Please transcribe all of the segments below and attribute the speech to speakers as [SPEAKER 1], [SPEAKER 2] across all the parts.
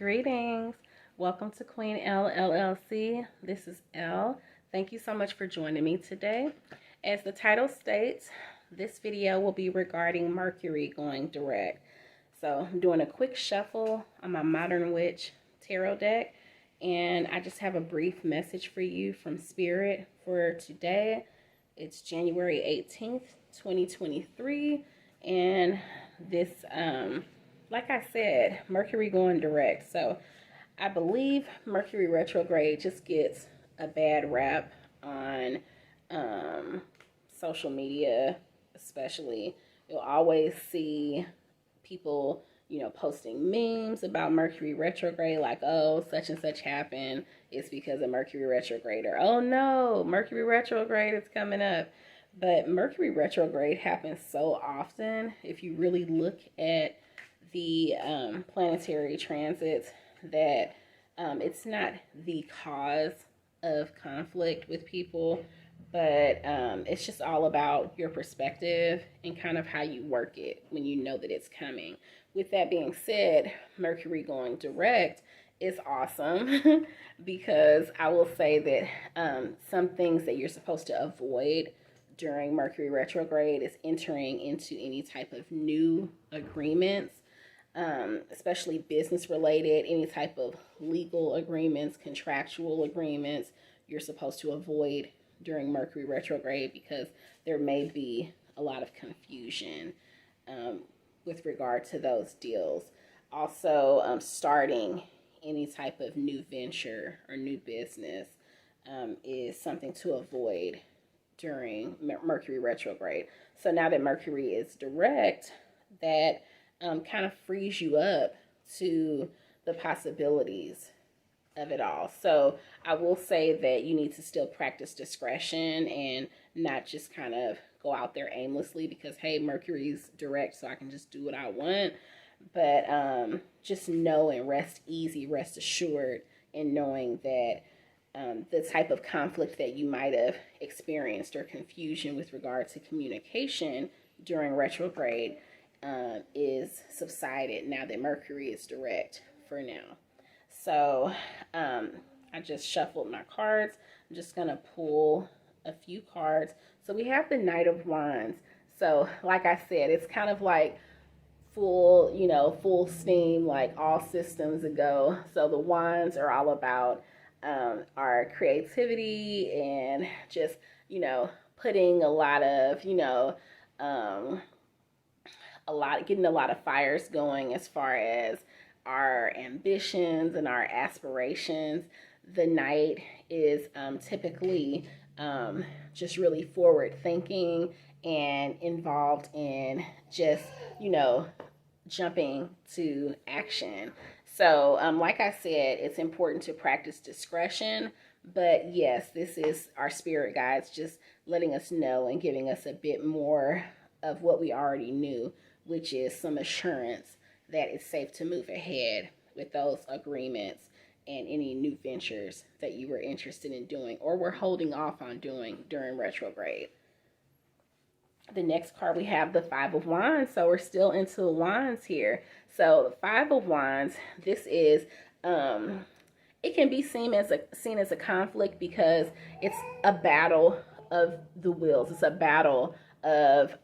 [SPEAKER 1] Greetings. Welcome to TheQueenElle LLC. This is Elle. Thank you so much for joining me today. As the title states, this video will be regarding Mercury going direct. So I'm doing a quick shuffle on my Modern Witch tarot deck, and I just have a brief message for you from Spirit for today. It's January 18th, 2023, and this like I said, Mercury going direct. So I believe Mercury retrograde just gets a bad rap on social media, especially. You'll always see people, posting memes about Mercury retrograde, like, oh, such and such happened. It's because of Mercury retrograde, or oh no, Mercury retrograde is coming up. But Mercury retrograde happens so often. If you really look at the planetary transits, that it's not the cause of conflict with people, but it's just all about your perspective and kind of how you work it when you know that it's coming. With that being said, Mercury going direct is awesome because I will say that some things that you're supposed to avoid during Mercury retrograde is entering into any type of new agreements, especially business related, any type of legal agreements, contractual agreements you're supposed to avoid during Mercury retrograde, because there may be a lot of confusion with regard to those deals. Also, starting any type of new venture or new business is something to avoid during Mercury retrograde. So now that Mercury is direct, that kind of frees you up to the possibilities of it all. So I will say that you need to still practice discretion and not just kind of go out there aimlessly because, hey, Mercury's direct, so I can just do what I want. But just know and rest easy, rest assured in knowing that the type of conflict that you might have experienced or confusion with regard to communication during retrograde is subsided now that Mercury is direct for now. So I just shuffled my cards. I'm just going to pull a few cards. So we have the Knight of Wands. So like I said, it's kind of like full steam, like all systems go. So the wands are all about our creativity and just, putting a lot of, getting a lot of fires going as far as our ambitions and our aspirations. The Knight is typically just really forward thinking and involved in just, jumping to action. So, like I said, it's important to practice discretion. But yes, this is our spirit guides just letting us know and giving us a bit more of what we already knew, which is some assurance that it's safe to move ahead with those agreements and any new ventures that you were interested in doing or were holding off on doing during retrograde. The next card, we have the Five of Wands. So we're still into the wands here. So the Five of Wands, this is it can be seen as a conflict because it's a battle of the wills. It's a battle of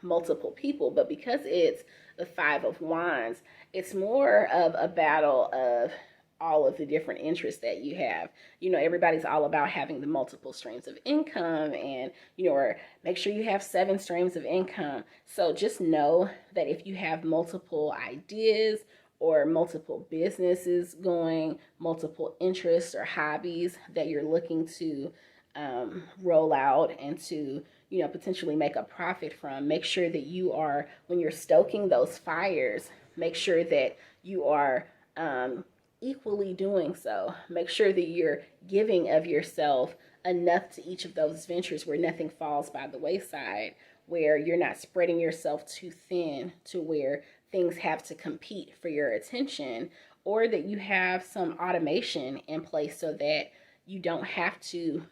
[SPEAKER 1] multiple people, but because it's the Five of Wands, it's more of a battle of all of the different interests that you have. Everybody's all about having the multiple streams of income and, or make sure you have 7 streams of income. So just know that if you have multiple ideas or multiple businesses going, multiple interests or hobbies that you're looking to roll out and to, potentially make a profit from, make sure that you are, when you're stoking those fires, make sure that you are equally doing so. Make sure that you're giving of yourself enough to each of those ventures where nothing falls by the wayside, where you're not spreading yourself too thin to where things have to compete for your attention, or that you have some automation in place so that you don't have to,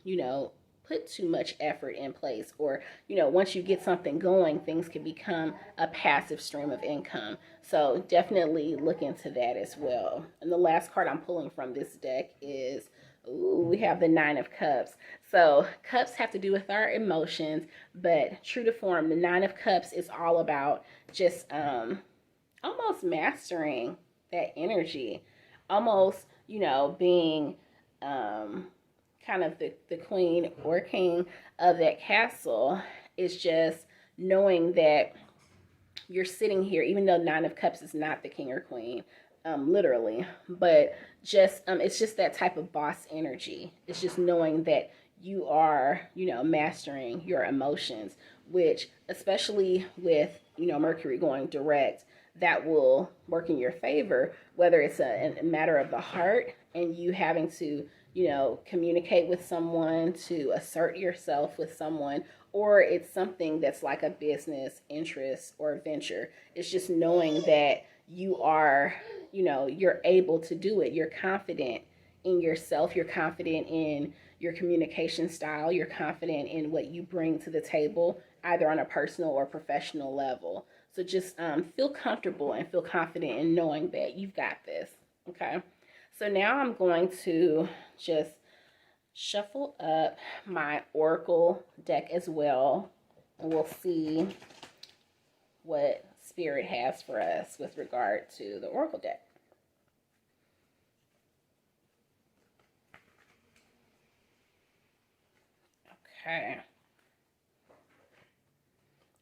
[SPEAKER 1] put too much effort in place, or once you get something going, things can become a passive stream of income. So definitely look into that as well. And the last card I'm pulling from this deck is, ooh, we have the Nine of Cups. So cups have to do with our emotions, but true to form, the Nine of Cups is all about just almost mastering that energy, almost being kind of the queen or king of that castle. Is just knowing that you're sitting here, even though Nine of Cups is not the king or queen, literally, but just it's just that type of boss energy. It's just knowing that you are, mastering your emotions, which, especially with, Mercury going direct, that will work in your favor, whether it's a matter of the heart and you having to, communicate with someone, to assert yourself with someone, or it's something that's like a business interest or venture. It's just knowing that you are, you're able to do it. You're confident in yourself. You're confident in your communication style. You're confident in what you bring to the table, either on a personal or professional level. So just feel comfortable and feel confident in knowing that you've got this. Okay. So now I'm going to just shuffle up my Oracle deck as well, and we'll see what Spirit has for us with regard to the Oracle deck. Okay.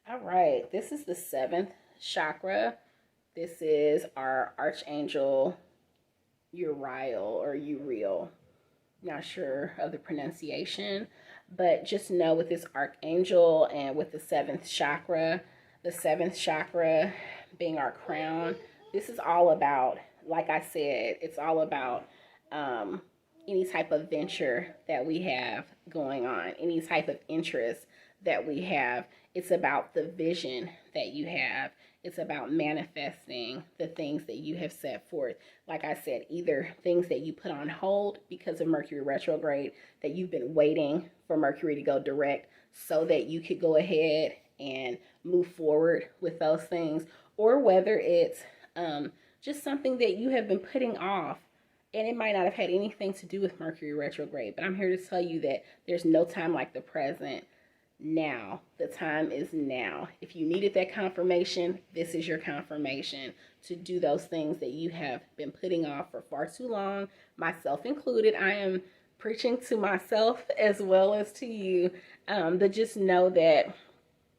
[SPEAKER 1] All right. This is the 7th chakra. This is our Archangel Uriel or Uriel. Not sure of the pronunciation, but just know with this archangel and with the 7th chakra being our crown, this is all about, like I said, it's all about any type of venture that we have going on, any type of interest that we have. It's about the vision that you have. It's about manifesting the things that you have set forth. Like I said, either things that you put on hold because of Mercury retrograde, that you've been waiting for Mercury to go direct so that you could go ahead and move forward with those things, or whether it's just something that you have been putting off. And it might not have had anything to do with Mercury retrograde, but I'm here to tell you that there's no time like the present. Now, the time is now. If you needed that confirmation, this is your confirmation to do those things that you have been putting off for far too long, myself included. I am preaching to myself as well as to you, but just know that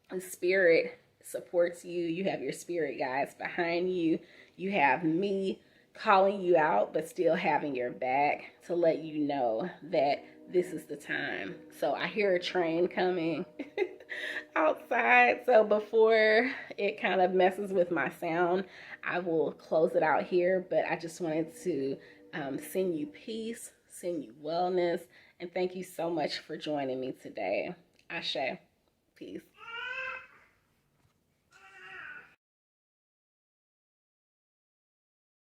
[SPEAKER 1] the Spirit supports you. You have your spirit guides behind you. You have me calling you out, but still having your back to let you know that this is the time. So I hear a train coming outside. So before it kind of messes with my sound, I will close it out here. But I just wanted to send you peace, send you wellness, and thank you so much for joining me today. Ashe. Peace.